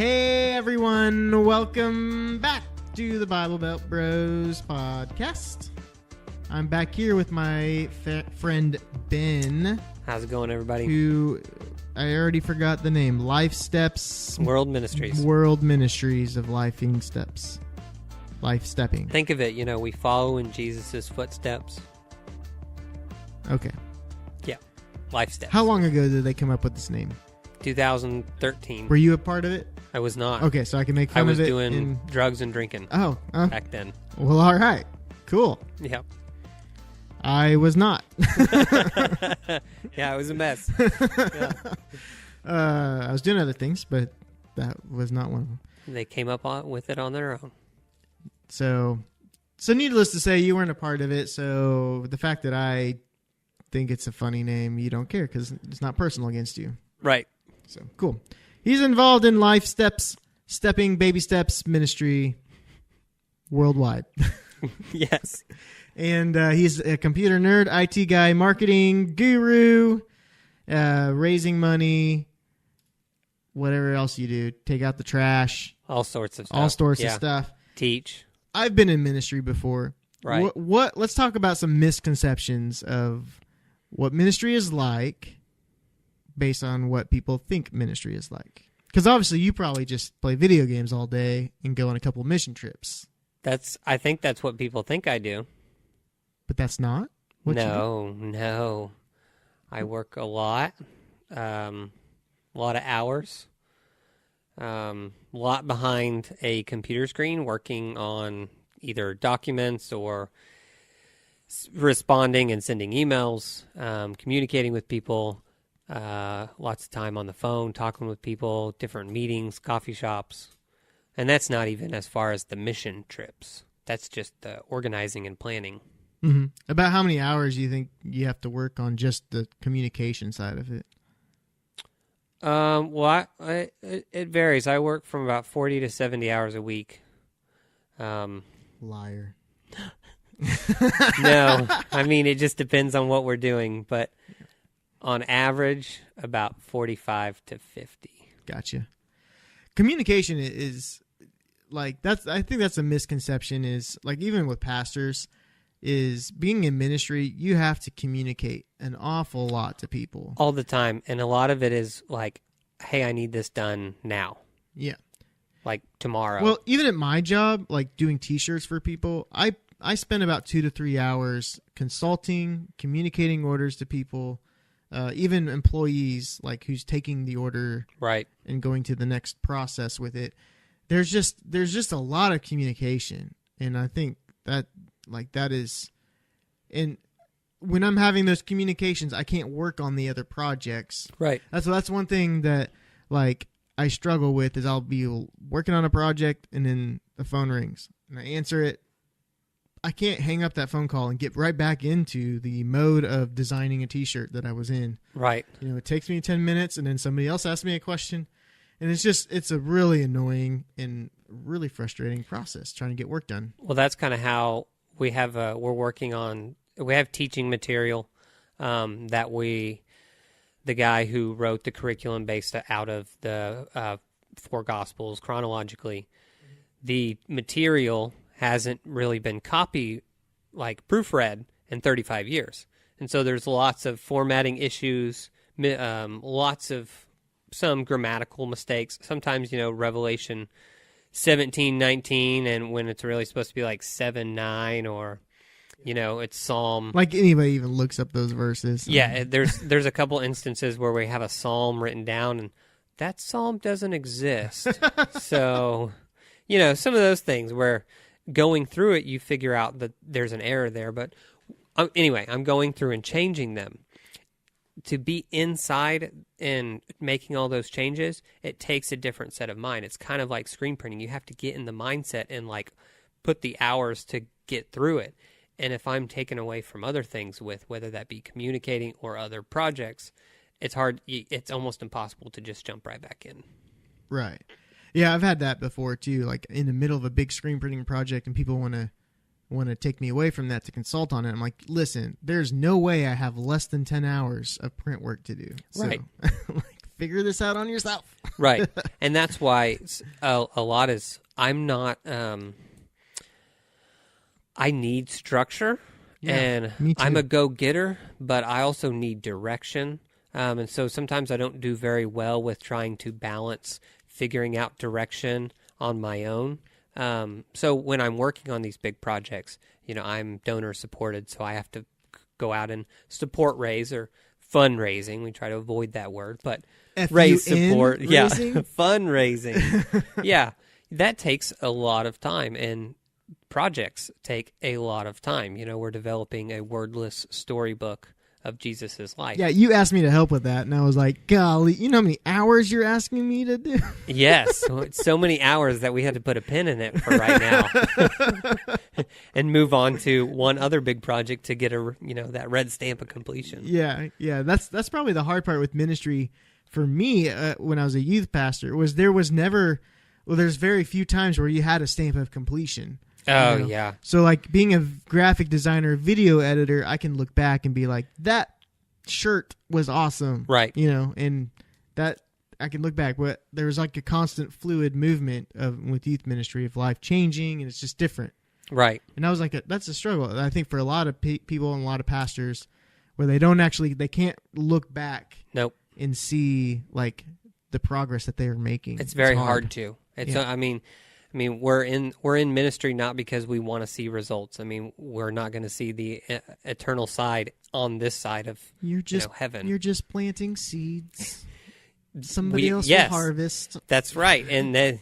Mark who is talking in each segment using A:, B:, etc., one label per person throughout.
A: Hey everyone, welcome back to the Bible Belt Bros podcast. I'm back here with my friend Ben.
B: How's it going, everybody?
A: Who, I already forgot the name. Life Steps.
B: World Ministries.
A: World Ministries of Lifing Steps. Life Stepping.
B: Think of it, we follow in Jesus' footsteps.
A: Okay.
B: Yeah. Life Steps.
A: How long ago did they come up with this name?
B: 2013.
A: Were you a part of it?
B: I was not.
A: Okay, so I can make fun of it.
B: I was doing drugs and drinking back then.
A: Well, all right. Cool.
B: Yep.
A: I was not.
B: Yeah, it was a mess. Yeah.
A: I was doing other things, but that was not one of them.
B: They came up with it on their own.
A: So needless to say, you weren't a part of it. So the fact that I think it's a funny name, you don't care because it's not personal against you.
B: Right.
A: So cool. He's involved in Life Steps, Stepping Baby Steps ministry worldwide.
B: Yes.
A: And he's a computer nerd, IT guy, marketing guru, raising money, whatever else you do. Take out the trash.
B: All sorts of stuff.
A: All sorts of stuff.
B: Teach.
A: I've been in ministry before.
B: Right.
A: Let's talk about some misconceptions of what ministry is like based on what people think ministry is like. Because obviously you probably just play video games all day and go on a couple of mission trips.
B: I think that's what people think I do.
A: But that's not what you do?
B: No. I work a lot of hours, a lot behind a computer screen, working on either documents or responding and sending emails, communicating with people, lots of time on the phone, talking with people, different meetings, coffee shops. And that's not even as far as the mission trips. That's just the organizing and planning.
A: Mm-hmm. About how many hours do you think you have to work on just the communication side of it?
B: Well, it varies. I work from about 40 to 70 hours a week.
A: Liar.
B: No, I mean, it just depends on what we're doing. But on average, about 45 to 50.
A: Gotcha. Communication is like, I think that's a misconception is like, even with pastors, is being in ministry, you have to communicate an awful lot to people.
B: All the time. And a lot of it is like, hey, I need this done now.
A: Yeah.
B: Like tomorrow.
A: Well, even at my job, like doing t-shirts for people, I spend about 2 to 3 hours consulting, communicating orders to people, even employees, like who's taking the order
B: right
A: and going to the next process with it. There's just a lot of communication. And I think that is, and when I'm having those communications, I can't work on the other projects.
B: Right.
A: That's one thing that like I struggle with is I'll be working on a project and then the phone rings and I answer it. I can't hang up that phone call and get right back into the mode of designing a t-shirt that I was in.
B: Right.
A: It takes me 10 minutes and then somebody else asks me a question. And it's a really annoying and really frustrating process trying to get work done.
B: Well, that's kind of how we have, we have teaching material that the guy who wrote the curriculum based out of the 4 Gospels chronologically, the material hasn't really been proofread in 35 years. And so there's lots of formatting issues, lots of some grammatical mistakes. Sometimes, Revelation 17:19, and when it's really supposed to be like 7:9, or, it's Psalm.
A: Like anybody even looks up those verses.
B: Yeah, there's a couple instances where we have a psalm written down, and that psalm doesn't exist. So, some of those things where going through it, you figure out that there's an error there. But anyway, I'm going through and changing them. To be inside and making all those changes, it takes a different set of mind. It's kind of like screen printing. You have to get in the mindset and put the hours to get through it. And if I'm taken away from other things with whether that be communicating or other projects, it's hard. It's almost impossible to just jump right back in.
A: Right. Yeah, I've had that before too. Like in the middle of a big screen printing project and people want to take me away from that to consult on it. I'm like, listen, there's no way I have less than 10 hours of print work to do. So,
B: right.
A: figure this out on yourself.
B: Right. And that's why a lot is, I'm not, I need structure, and
A: me too.
B: I'm a go-getter, but I also need direction. And so sometimes I don't do very well with trying to balance figuring out direction on my own. So when I'm working on these big projects, I'm donor supported, so I have to go out and support raise or fundraising. We try to avoid that word, but raise support. Yeah. Fundraising. Yeah. That takes a lot of time, and projects take a lot of time. We're developing a wordless storybook of Jesus's life.
A: Yeah, you asked me to help with that, and I was like, golly, you know how many hours you're asking me to do?
B: Yes, so many hours that we had to put a pin in it for right now and move on to one other big project to get that red stamp of completion.
A: Yeah, that's probably the hard part with ministry for me when I was a youth pastor, was there's very few times where you had a stamp of completion.
B: Oh, yeah.
A: So, like, being a graphic designer, video editor, I can look back and be like, that shirt was awesome.
B: Right.
A: And that I can look back. But there's like a constant fluid movement with youth ministry of life changing, and it's just different.
B: Right.
A: And I was like, that's a struggle, I think, for a lot of people and a lot of pastors, where they can't look back.
B: Nope.
A: And see, like, the progress that they are making.
B: It's very hard to. I mean, we're in ministry not because we want to see results. I mean, we're not going to see the eternal side on this side of heaven.
A: You're just planting seeds. Somebody else will harvest.
B: That's right. And then,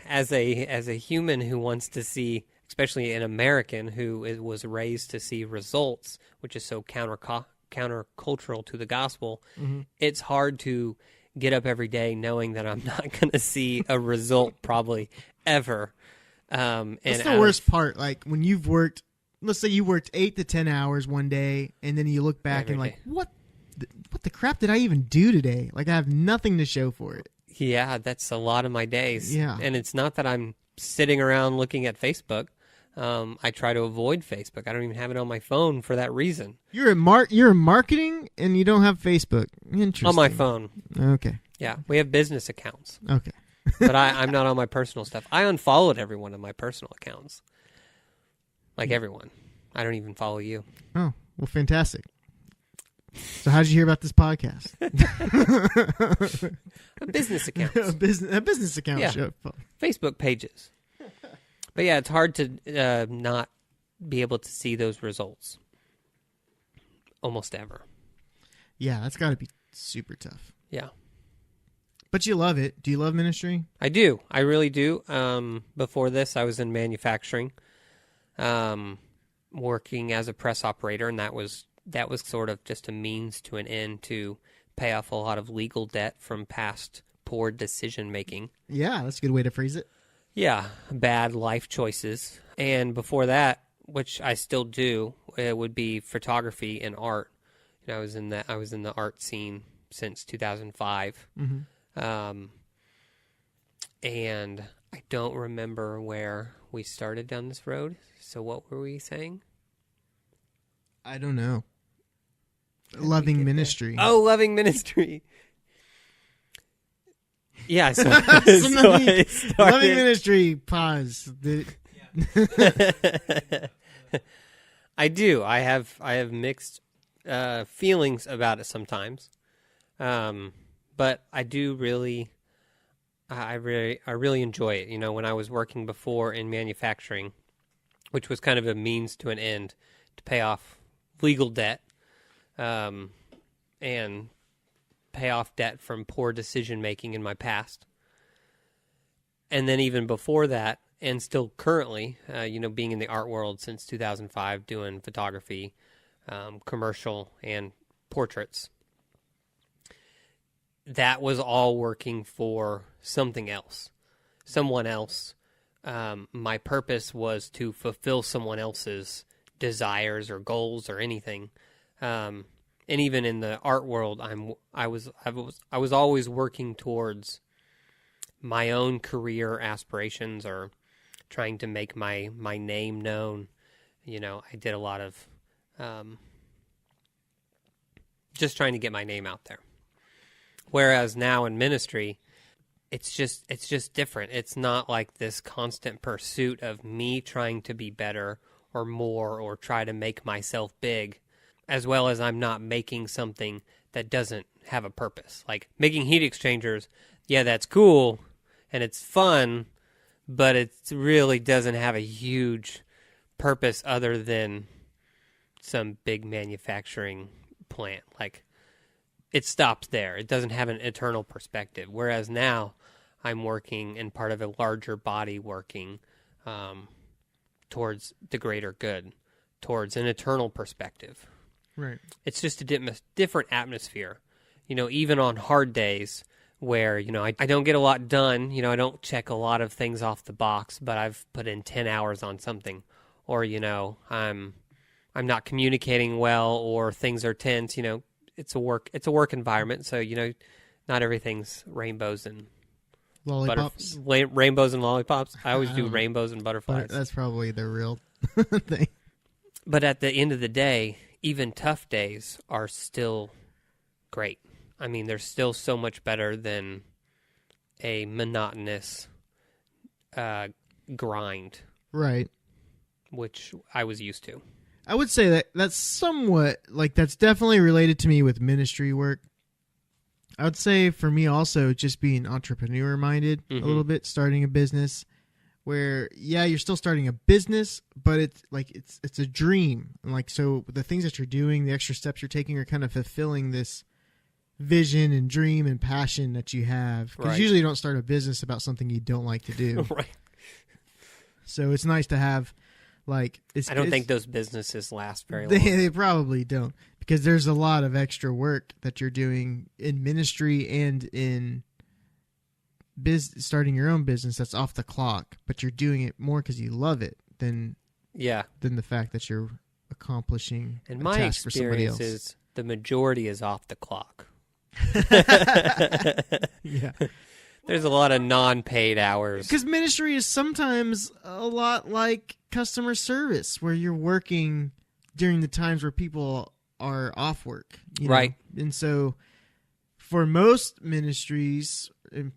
B: as a human who wants to see, especially an American who was raised to see results, which is so countercultural to the gospel, it's hard to get up every day knowing that I'm not going to see a result probably ever. That's
A: the worst part. Like, when you've worked, let's say you worked 8 to 10 hours one day, and then you look back and like, what the crap did I even do today? Like, I have nothing to show for it.
B: Yeah, that's a lot of my days.
A: Yeah.
B: And it's not that I'm sitting around looking at Facebook. I try to avoid Facebook. I don't even have it on my phone for that reason.
A: You're in marketing and you don't have Facebook. Interesting.
B: On my phone.
A: Okay.
B: Yeah, we have business accounts.
A: Okay.
B: But I'm not on my personal stuff. I unfollowed everyone on my personal accounts. Like everyone. I don't even follow you.
A: Oh, well, fantastic. So how did you hear about this podcast?
B: A business account.
A: A business account.
B: Yeah.
A: Show.
B: Facebook pages. But yeah, it's hard to not be able to see those results. Almost ever.
A: Yeah, that's got to be super tough.
B: Yeah.
A: But you love it. Do you love ministry?
B: I do. I really do. Before this, I was in manufacturing, working as a press operator, and that was sort of just a means to an end to pay off a lot of legal debt from past poor decision making.
A: Yeah, that's a good way to phrase it.
B: Yeah, bad life choices. And before that, which I still do, it would be photography and art. I was in the art scene since 2005. Mm-hmm. And I don't remember where we started down this road. So what were we saying?
A: I don't know. Loving ministry.
B: Oh, loving ministry. Yeah, so
A: loving ministry. Pause.
B: I do. I have mixed feelings about it sometimes, but I do really. I really enjoy it. When I was working before in manufacturing, which was kind of a means to an end to pay off legal debt, and pay off debt from poor decision making in my past. And then even before that, and still currently, being in the art world since 2005, doing photography, commercial, and portraits. That was all working for something else, someone else. My purpose was to fulfill someone else's desires or goals or anything. And even in the art world, I was always working towards my own career aspirations or trying to make my name known. I did a lot of just trying to get my name out there. Whereas now in ministry, it's just different. It's not like this constant pursuit of me trying to be better or more or try to make myself big, as well as I'm not making something that doesn't have a purpose. Like making heat exchangers, yeah, that's cool and it's fun, but it really doesn't have a huge purpose other than some big manufacturing plant. Like, it stops there. It doesn't have an eternal perspective. Whereas now, I'm working in part of a larger body working towards the greater good, towards an eternal perspective.
A: Right.
B: It's just a different atmosphere. Even on hard days where, I don't get a lot done, I don't check a lot of things off the box, but I've put in 10 hours on something. Or, I'm not communicating well, or things are tense. It's a work environment, so not everything's rainbows and
A: lollipops.
B: Rainbows and lollipops. I always do rainbows and butterflies.
A: That's probably the real thing.
B: But at the end of the day, even tough days are still great. I mean, they're still so much better than a monotonous grind,
A: right?
B: Which I was used to.
A: I would say that that's somewhat, that's definitely related to me with ministry work. I would say for me also just being entrepreneur-minded a little bit, starting a business where, yeah, you're still starting a business, but it's a dream. And so the things that you're doing, the extra steps you're taking are kind of fulfilling this vision and dream and passion that you have. Because usually you don't start a business about something you don't like to do.
B: Right.
A: So it's nice to have... I don't
B: think those businesses last very long.
A: They probably don't, because there's a lot of extra work that you're doing in ministry and in starting your own business that's off the clock, but you're doing it more because you love it than the fact that you're accomplishing
B: and
A: a
B: my
A: task for somebody else.
B: Experience is the majority is off the clock.
A: Yeah.
B: There's a lot of non-paid hours.
A: Because ministry is sometimes a lot like customer service, where you're working during the times where people are off work.
B: Right.
A: And so for most ministries,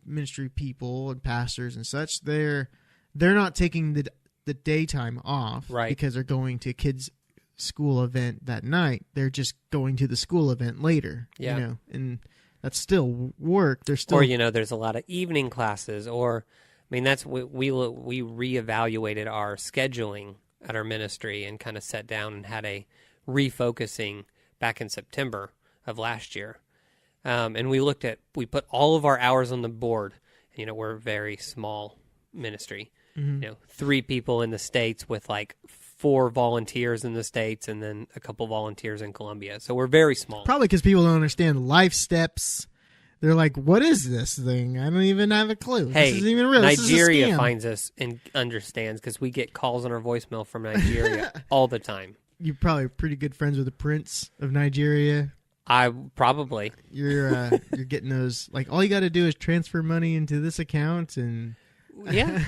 A: ministry people and pastors and such, they're not taking the daytime off,
B: right,
A: because they're going to a kids' school event that night. They're just going to the school event later.
B: Yeah.
A: And that's still work. There's still,
B: or there's a lot of evening classes. Or, that's we reevaluated our scheduling at our ministry and kind of sat down and had a refocusing back in September of last year. And we put all of our hours on the board. We're a very small ministry. 3 people in the States with 4 volunteers in the States and then a couple volunteers in Colombia. So we're very small.
A: Probably because people don't understand life steps. They're like, what is this thing? I don't even have a clue.
B: Hey,
A: this isn't even real.
B: Nigeria finds us and understands, because we get calls on our voicemail from Nigeria all the time.
A: You're probably pretty good friends with the Prince of Nigeria.
B: I probably.
A: You're getting those, all you got to do is transfer money into this account and...
B: Yeah,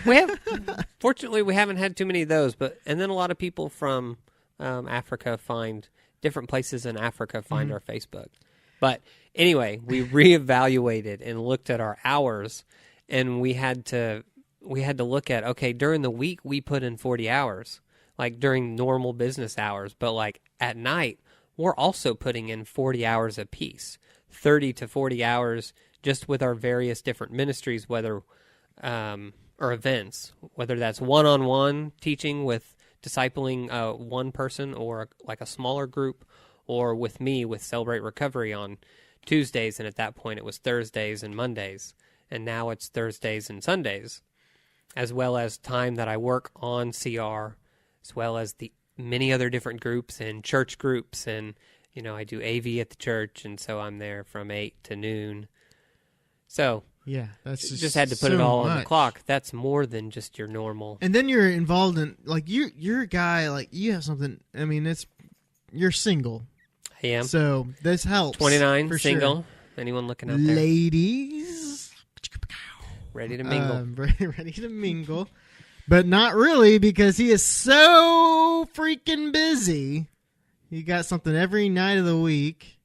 B: fortunately, we haven't had too many of those. And then a lot of people from Africa find different places in Africa find our Facebook. But anyway, we reevaluated and looked at our hours, and we had to look at, okay, during the week we put in 40 hours, during normal business hours, but at night we're also putting in 40 hours apiece, 30 to 40 hours just with our various different ministries, whether or events, whether that's one-on-one teaching with discipling one person or a smaller group, or with me with Celebrate Recovery on Tuesdays, and at that point it was Thursdays and Mondays, and now it's Thursdays and Sundays, as well as time that I work on CR, as well as the many other different groups and church groups, and I do AV at the church, and so I'm there from 8 to noon. So
A: yeah, that's
B: just had to put it all on the clock. That's more than just your normal.
A: And then you're involved in you're a guy, you have something. You're single.
B: I am.
A: So this helps.
B: 29, single.
A: Sure.
B: Anyone looking out there?
A: Ladies,
B: ready to mingle.
A: Ready to mingle, but not really, because he is so freaking busy. He got something every night of the week.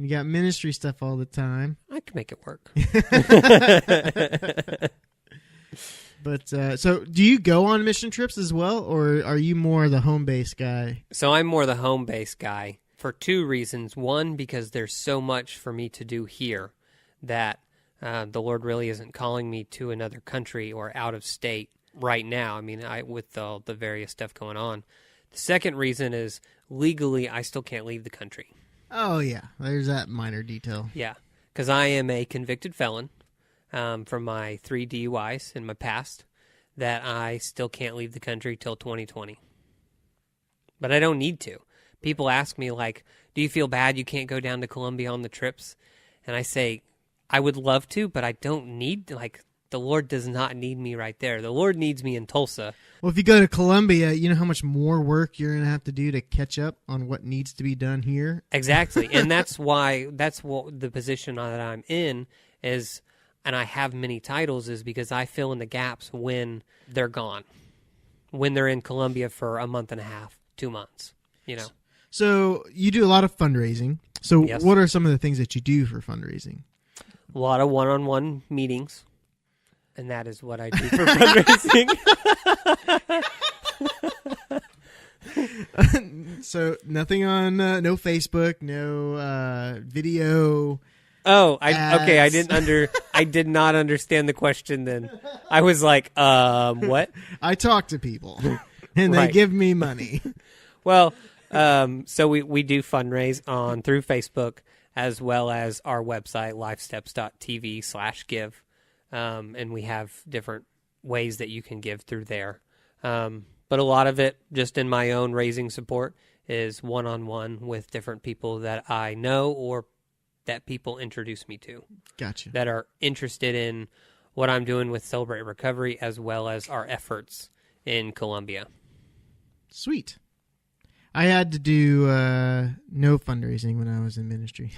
A: You got ministry stuff all the time.
B: I can make it work.
A: But so do you go on mission trips as well, or are you more the home base guy?
B: So I'm more the home base guy for two reasons. One, because there's so much for me to do here that the Lord really isn't calling me to another country or out of state right now. I mean, with the various stuff going on. The second reason is legally I still can't leave the country.
A: Oh, yeah. There's that minor detail.
B: Yeah, because I am a convicted felon. From my 3 DUIs in my past, that I still can't leave the country till 2020. But I don't need to. People ask me, like, do you feel bad you can't go down to Colombia on the trips? And I say, I would love to, but I don't need, like, the Lord does not need me right there. The Lord needs me in Tulsa.
A: Well, if you go to Colombia, you know how much more work you're going to have to do to catch up on what needs to be done here?
B: Exactly. And that's what the position that I'm in is... And I have many titles is because I fill in the gaps when they're gone, when they're in Colombia for a month and a half, 2 months, you know.
A: So you do a lot of fundraising. So
B: Yes.
A: What are some of the things that you do for fundraising?
B: A lot of one-on-one meetings, and that is what I do for fundraising.
A: So nothing on, no Facebook, no video.
B: Oh, I did not understand the question then. I was like, what?
A: I talk to people, and
B: Right.
A: they give me money.
B: Well, so we do fundraise through Facebook as well as our website, lifesteps.tv/give. And we have different ways that you can give through there. But a lot of it, just in my own raising support, is one-on-one with different people that I know or that people introduce me to.
A: Gotcha.
B: That are interested in what I'm doing with Celebrate Recovery as well as our efforts in Colombia.
A: Sweet. I had to do no fundraising when I was in ministry.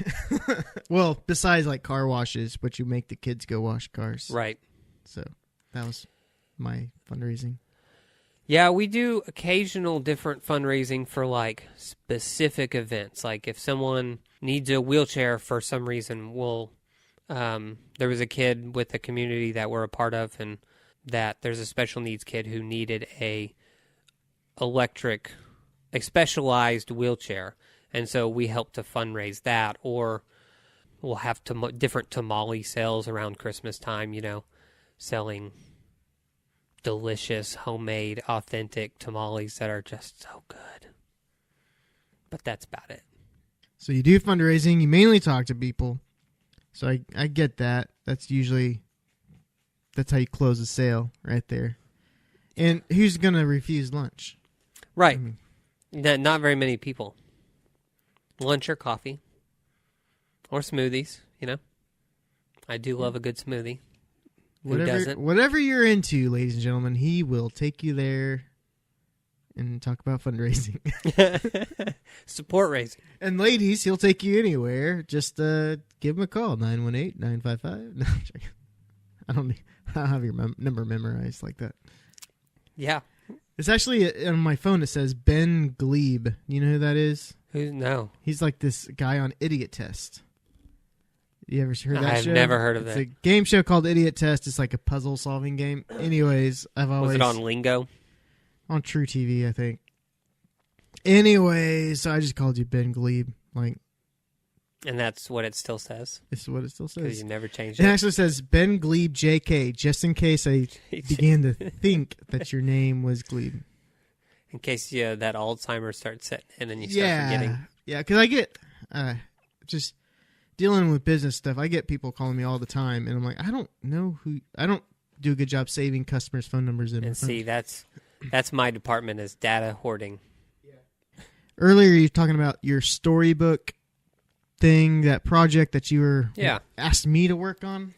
A: Well, besides like car washes, but you make the kids go wash cars.
B: Right.
A: So that was my fundraising.
B: Yeah, we do occasional different fundraising for like specific events. Like if someone needs a wheelchair for some reason, there was a kid with a community that we're a part of, and that there's a special needs kid who needed a specialized wheelchair. And so we help to fundraise that, or we'll have different tamale sales around Christmas time, selling delicious, homemade, authentic tamales that are just so good. But that's about it.
A: So you do fundraising. You mainly talk to people. So I get that. That's how you close a sale right there. And who's going to refuse lunch?
B: Right. Not very many people. Lunch or coffee. Or smoothies, I do love a good smoothie. Who doesn't?
A: Whatever you're into, ladies and gentlemen, he will take you there and talk about fundraising.
B: Support raising.
A: And ladies, he'll take you anywhere. Just give him a call, 918-955. No, I don't have your number memorized like that.
B: Yeah.
A: It's actually on my phone. It says Ben Glebe. You know who that is?
B: No.
A: He's like this guy on Idiot Test. You ever heard that
B: I've
A: show?
B: never heard of
A: It's
B: that.
A: a game show called Idiot Test. It's like a puzzle solving game. Anyways,
B: Was it on Lingo?
A: On True TV, I think. Anyways, so I just called you Ben Glebe.
B: And that's what it still says?
A: This is what it still says.
B: Because you never changed
A: It
B: it?
A: actually says Ben Glebe JK, just in case I began to think that your name was Glebe.
B: In case that Alzheimer's starts setting in and you start forgetting.
A: Yeah, because I get, just dealing with business stuff, I get people calling me all the time, and I'm like, I don't do a good job saving customers' phone numbers in my
B: And
A: phone.
B: see, that's my department, is data hoarding.
A: Earlier, you were talking about your storybook thing, that project that you asked me to work on.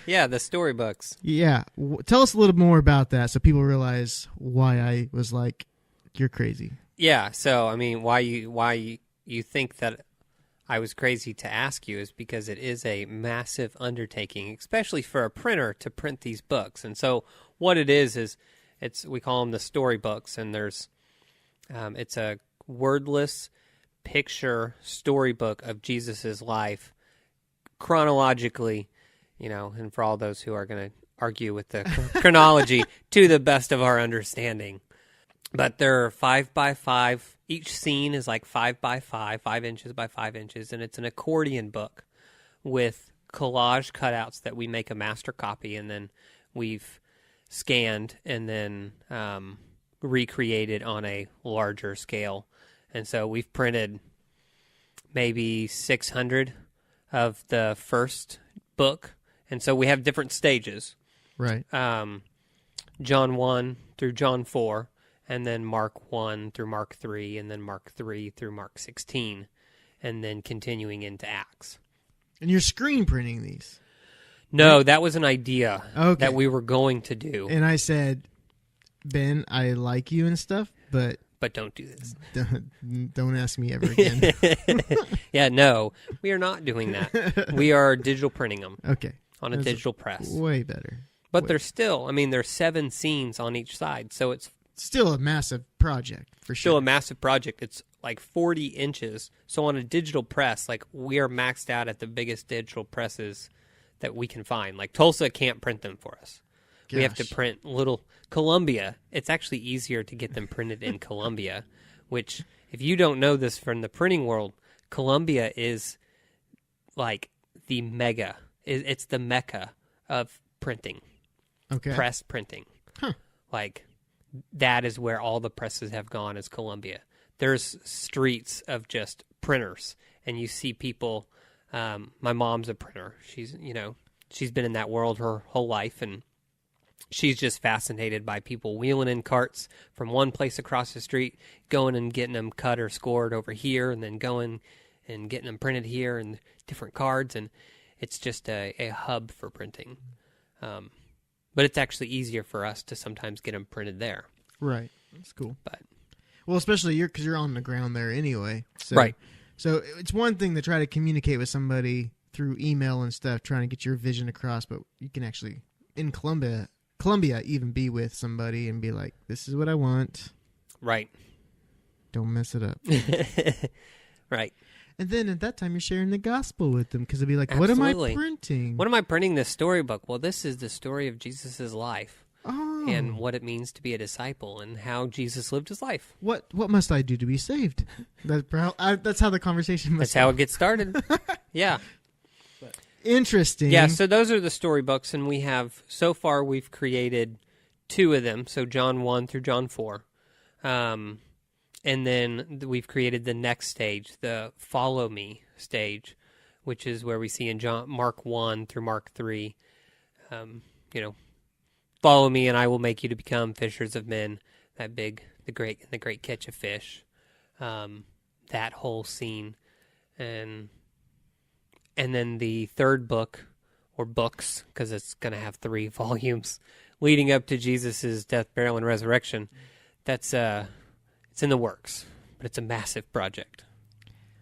B: Yeah, the storybooks.
A: Yeah. Tell us a little more about that so people realize why I was like, you're crazy.
B: Yeah, so, I mean, why you think that I was crazy to ask you is because it is a massive undertaking, especially for a printer to print these books. And so what it is we call them the storybooks, and there's it's a wordless picture storybook of Jesus's life chronologically, and for all those who are going to argue with the chronology to the best of our understanding. But they're 5 by 5. Each scene is like 5 by 5, 5 inches by 5 inches, and it's an accordion book with collage cutouts that we make a master copy, and then we've scanned and then recreated on a larger scale. And so we've printed maybe 600 of the first book, and so we have different stages.
A: Right.
B: John 1 through John 4, and then Mark 1 through Mark 3, and then Mark 3 through Mark 16, and then continuing into Acts.
A: And you're screen printing these?
B: No, that was an idea
A: Okay.
B: that we were going to do.
A: And I said, Ben, I like you and stuff, but
B: don't do this.
A: Don't ask me ever again.
B: Yeah, no, we are not doing that. We are digital printing them.
A: Okay.
B: On a digital press.
A: Way better.
B: But there's still, there's 7 scenes on each side, so it's
A: still a massive project, for sure.
B: still a massive project. It's like 40 inches. So on a digital press, like, we are maxed out at the biggest digital presses that we can find. Like, Tulsa can't print them for us.
A: Gosh.
B: We have to print little Columbia. It's actually easier to get them printed in Columbia, which, if you don't know this from the printing world, Columbia is like the mega. It's the mecca of printing.
A: Okay.
B: Press printing.
A: Huh.
B: Like, that is where all the presses have gone, is Columbia. There's streets of just printers, and you see people. My mom's a printer. She's been in that world her whole life, and she's just fascinated by people wheeling in carts from one place across the street, going and getting them cut or scored over here, and then going and getting them printed here, and different cards, and it's just a hub for printing. But it's actually easier for us to sometimes get them printed there.
A: Right. That's cool.
B: But
A: well, especially because you're on the ground there anyway. So,
B: right.
A: So it's one thing to try to communicate with somebody through email and stuff, trying to get your vision across, but you can actually, in Columbia, even be with somebody and be like, this is what I want.
B: Right.
A: Don't mess it up.
B: Right.
A: And then at that time, you're sharing the gospel with them, because they'll be like,
B: Absolutely.
A: what am I printing?
B: What am I printing this storybook? Well, this is the story of Jesus' life.
A: Oh.
B: And what it means to be a disciple, and how Jesus lived his life.
A: What must I do to be saved? That's how the conversation must
B: That's how it gets started. Yeah.
A: Interesting.
B: Yeah, so those are the storybooks, and we've created 2 of them, so John 1 through John 4. And then we've created the next stage, the Follow Me stage, which is where we see in Mark 1 through Mark 3, follow me and I will make you to become fishers of men, the great catch of fish, that whole scene. And then the third book, or books, because it's going to have 3 volumes leading up to Jesus' death, burial, and resurrection. That's it's in the works, but it's a massive project.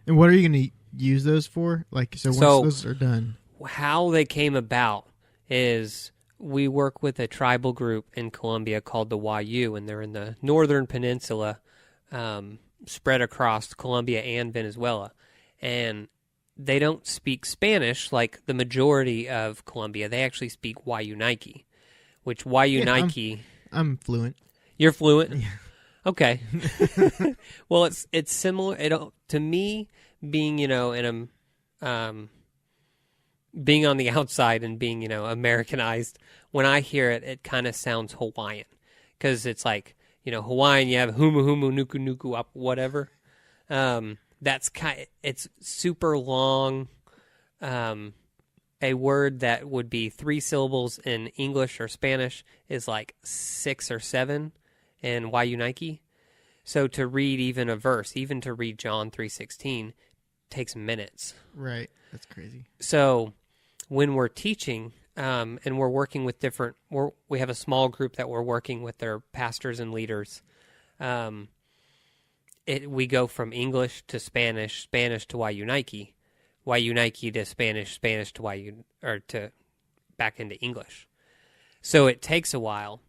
A: And what are you going to use those for? Once those are done,
B: how they came about is we work with a tribal group in Colombia called the Aweome, and they're in the northern peninsula, spread across Colombia and Venezuela. And they don't speak Spanish like the majority of Colombia. They actually speak Wayunaiki, which Wayunaiki...
A: Yeah, I'm fluent.
B: You're fluent?
A: Yeah.
B: Okay. Well, it's similar. To me, being, being on the outside and being, Americanized, when I hear it, it kind of sounds Hawaiian. Because it's like, Hawaiian, you have humu humu, nuku nuku, up, whatever. It's super long. A word that would be 3 syllables in English or Spanish is like 6 or 7 in Wayunaiki. So to read even a verse, even to read John 3:16, takes minutes.
A: Right. That's crazy.
B: So when we're teaching, and we're working with we have a small group that we're working with their pastors and leaders. We go from English to Spanish, Spanish to Wayunaiki, Wayunaiki to Spanish, Spanish to back into English. So it takes a while,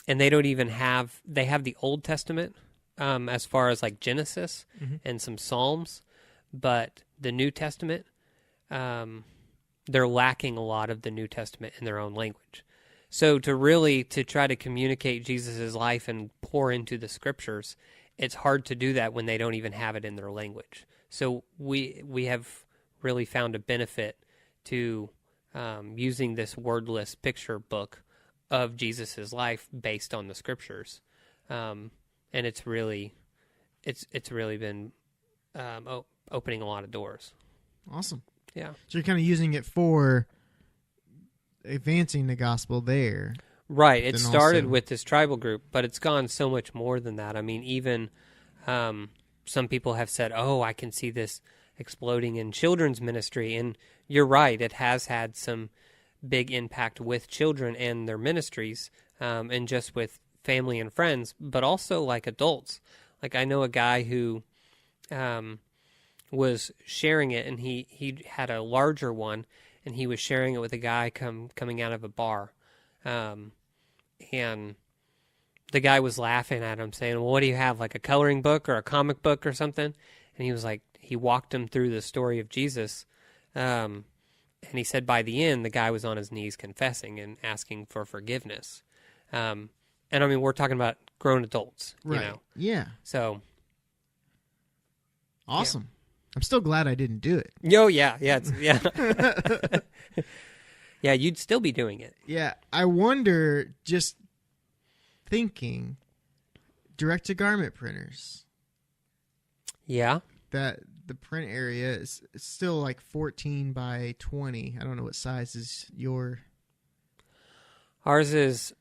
B: and they have the Old Testament as far as like Genesis and some Psalms, but the New Testament, they're lacking a lot of the New Testament in their own language. So to try to communicate Jesus' life and pour into the scriptures, it's hard to do that when they don't even have it in their language. So we have really found a benefit to using this wordless picture book of Jesus' life based on the scriptures. And it's really been opening a lot of doors.
A: Awesome.
B: Yeah.
A: So you're kind of using it for advancing the gospel there.
B: Right. It started with this tribal group, but it's gone so much more than that. I mean, even some people have said, oh, I can see this exploding in children's ministry. And you're right. It has had some big impact with children and their ministries, and just with family and friends, but also like adults. Like I know a guy who was sharing it, and he had a larger one, and he was sharing it with a guy coming out of a bar. And the guy was laughing at him, saying, well, what do you have, like a coloring book or a comic book or something? And he was like, he walked him through the story of Jesus. And he said by the end, the guy was on his knees confessing and asking for forgiveness. And I mean, we're talking about grown adults,
A: right?
B: You know?
A: Yeah.
B: So.
A: Awesome.
B: Yeah.
A: I'm still glad I didn't do it.
B: Oh, yeah. Yeah. Yeah, you'd still be doing it.
A: Yeah. I wonder, just thinking, direct-to-garment printers.
B: Yeah.
A: That the print area is still like 14 by 20. I don't know what size is your.
B: Ours is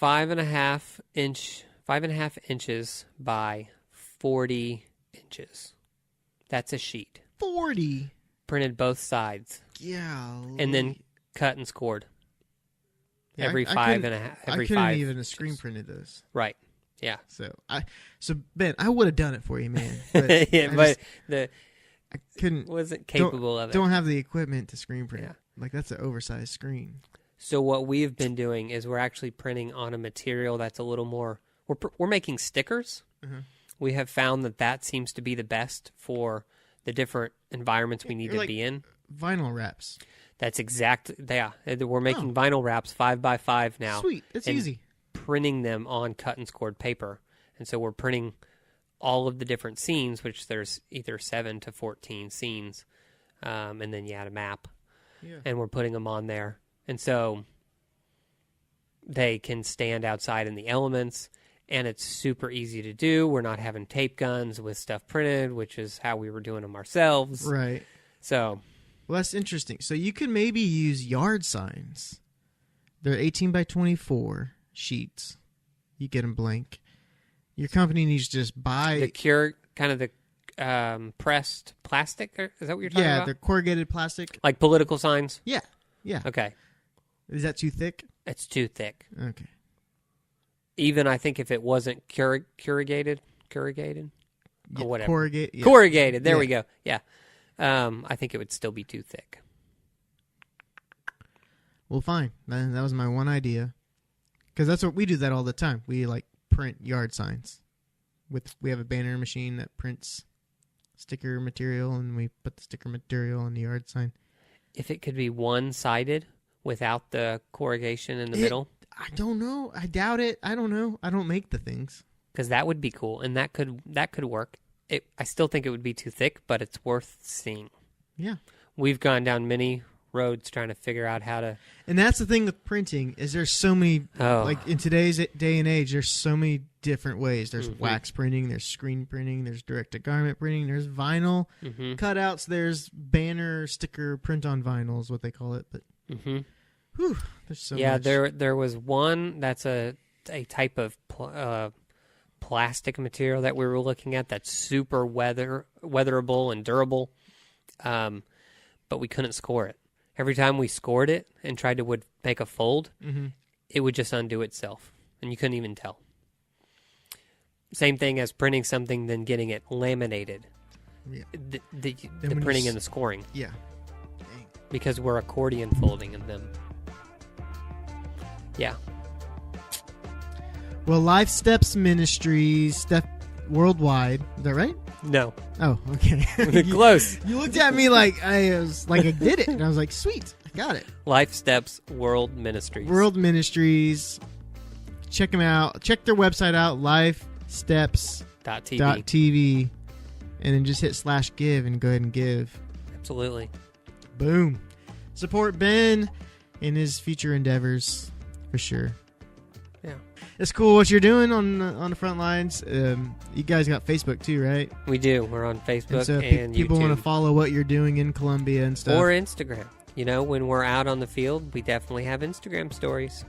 B: 5.5 inches by 40 inches. That's a sheet.
A: 40.
B: Printed both sides.
A: Yeah.
B: And then cut and scored.
A: Yeah,
B: every five and a half.
A: I couldn't even screen printed those.
B: Right. Yeah.
A: So Ben, I would have done it for you, man. But
B: yeah, I
A: couldn't.
B: Wasn't capable of it.
A: Don't have the equipment to screen print.
B: Yeah.
A: Like that's an oversized screen.
B: So what we've been doing is we're actually printing on a material that's a little more. We're making stickers.
A: Uh-huh.
B: We have found that seems to be the best for the different environments we need to be in.
A: Vinyl wraps.
B: That's exactly. Yeah, we're making vinyl wraps 5x5 now.
A: Sweet, it's easy.
B: Printing them on cut and scored paper, and so we're printing all of the different scenes, which there's either 7 to 14 scenes, and then you add a map, and we're putting them on there, and so they can stand outside in the elements. And it's super easy to do. We're not having tape guns with stuff printed, which is how we were doing them ourselves.
A: Right.
B: So.
A: Well, that's interesting. So you could maybe use yard signs. They're 18 by 24 sheets. You get them blank. Your company needs to just buy...
B: the pressed plastic? Is that what you're talking about?
A: Yeah, the corrugated plastic.
B: Like political signs?
A: Yeah.
B: Okay.
A: Is that too thick?
B: It's too thick.
A: Okay.
B: Even I think if it wasn't corrugated or whatever. Corrugated. There we go. Yeah. I think it would still be too thick.
A: Well, fine. That was my one idea. Because that's what we do that all the time. We print yard signs. We have a banner machine that prints sticker material, and we put the sticker material on the yard sign.
B: If it could be one-sided without the corrugation in the middle.
A: I don't know. I doubt it. I don't know. I don't make the things.
B: Because that would be cool, and that could work. I still think it would be too thick, but it's worth seeing.
A: Yeah.
B: We've gone down many roads trying to figure out how to...
A: And that's the thing with printing, is there's so many... in today's day and age, there's so many different ways. There's wax printing, there's screen printing, there's direct-to-garment printing, there's vinyl cutouts, there's banner, sticker, print-on-vinyl is what they call it. But... Whew, there's so much.
B: Yeah, there was one that's a type of plastic material that we were looking at that's super weatherable and durable, but we couldn't score it. Every time we scored it and tried to make a fold, it would just undo itself, and you couldn't even tell. Same thing as printing something, then getting it laminated.
A: Yeah.
B: The printing and the scoring.
A: Yeah.
B: Dang. Because we're accordion folding in them. Yeah.
A: Well, Life Steps Ministries, worldwide. Is that right?
B: No.
A: Oh, okay.
B: Close.
A: You looked at me like I did it, and I was like, sweet, I got it.
B: Life Steps World Ministries.
A: World Ministries. Check them out. Check their website out, lifesteps.tv, and then just hit /give and go ahead and give.
B: Absolutely.
A: Boom. Support Ben in his future endeavors for sure.
B: Yeah.
A: It's cool what you're doing on the front lines. You guys got Facebook too, right?
B: We do. We're on Facebook
A: And so
B: and
A: people
B: YouTube.
A: want to follow what you're doing in Colombia and stuff.
B: Or Instagram. You know, when we're out on the field, we definitely have Instagram stories.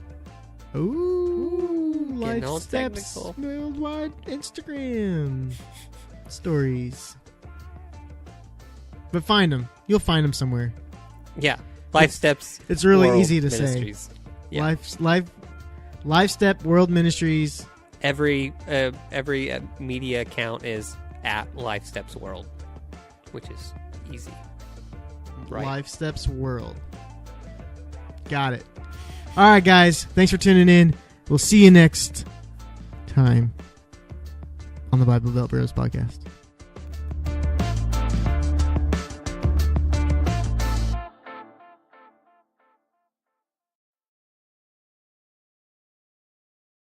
A: Ooh,
B: Getting all
A: Life Steps
B: technical.
A: Worldwide Instagram stories. But find them. You'll find them somewhere.
B: Yeah. Life Steps.
A: It's really
B: World
A: easy to
B: Ministries.
A: say.
B: Yeah.
A: Life Step World Ministries.
B: Every media account is at Life Steps World, which is easy. Right.
A: Life Steps World. Got it. All right, guys. Thanks for tuning in. We'll see you next time on the Bible Belt Bros podcast.